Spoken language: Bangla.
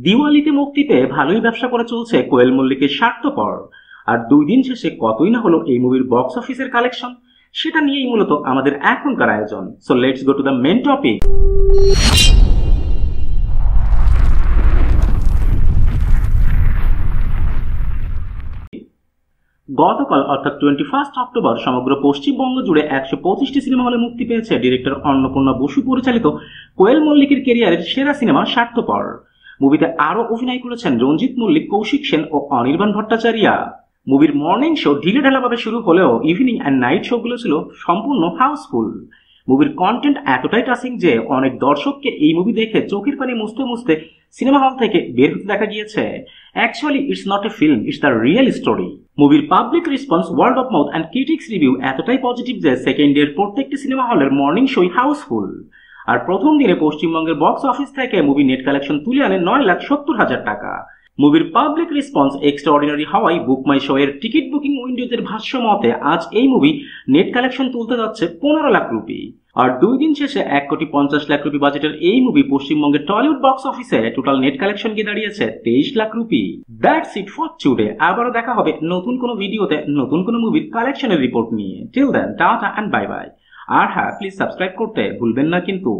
দিওয়ালিতে মুক্তি পেয়ে ভালোই ব্যবসা করে চলছে কোয়েল মল্লিকের স্বার্থপর। আর 2 দিন শেষে কতই না হলো এই মুভির বক্স অফিসের কালেকশন, সেটা নিয়েই মূলত আমাদের এখনকার আয়োজন। So let's go to the main topic. গতকাল অর্থাৎ 21 অক্টোবর সমগ্র পশ্চিমবঙ্গ জুড়ে 125টি সিনেমা হলে মুক্তি পেয়েছে ডিরেক্টর অন্নপূর্ণা বসু পরিচালিত কোয়েল মল্লিকের কেরিয়ারের সেরা সিনেমা স্বার্থপর। মুভিতে আরও অভিনয় করেছেন রঞ্জিত মল্লিক, কৌশিক সেন ও অনির্বাণ ভট্টাচার্য। মুভির মর্নিং শো ঢিলে ঢালাভাবে শুরু হলেও ইভিনিং অ্যান্ড নাইট শোগুলো ছিল সম্পূর্ণ হাউসফুল। মুভির কন্টেন্ট এতটাই টাচিং যে অনেক দর্শককে এই মুভি দেখে চোখের পানি মুছতে মুছতে সিনেমা হল থেকে বের হতে দেখা গিয়েছে। Actually it's not a film, it's the real story. মুভির public response, word of mouth and critics review এতটাই পজিটিভ যে সেকেন্ড ডের প্রত্যেকটি সিনেমা হলের মর্নিং শোই হাউসফুল। আর প্রথম দিনে পশ্চিমবঙ্গের বক্স অফিস থেকে মুভি নেট কালেকশন তুলে আনে 9,70,000 টাকা। মুভির পাবলিক রেসপন্স এক্সট্রাঅর্ডিনারি হওয়ায় বুক মাই শো এর টিকিট বুকিং উইন্ডোজের ভাষ্য মতে আজ এই মুভি নেট কালেকশন তুলতে যাচ্ছে 15 লাখ রুপি। আর 2 দিন শেষে 1,50,00,000 রুপি বাজেটের এই মুভি পশ্চিমবঙ্গের টলিউড বক্স অফিসে টোটাল নেট কালেকশন গিয়ে দাঁড়িয়েছে 23 lakh rupee. That's it for today. আবারও দেখা হবে নতুন কোনো ভিডিওতে নতুন কোনো মুভির কালেকশনের রিপোর্ট নিয়ে। Till then tata and bye bye. আর হ্যাঁ, প্লিজ সাবস্ক্রাইব করতে ভুলবেন না কিন্তু।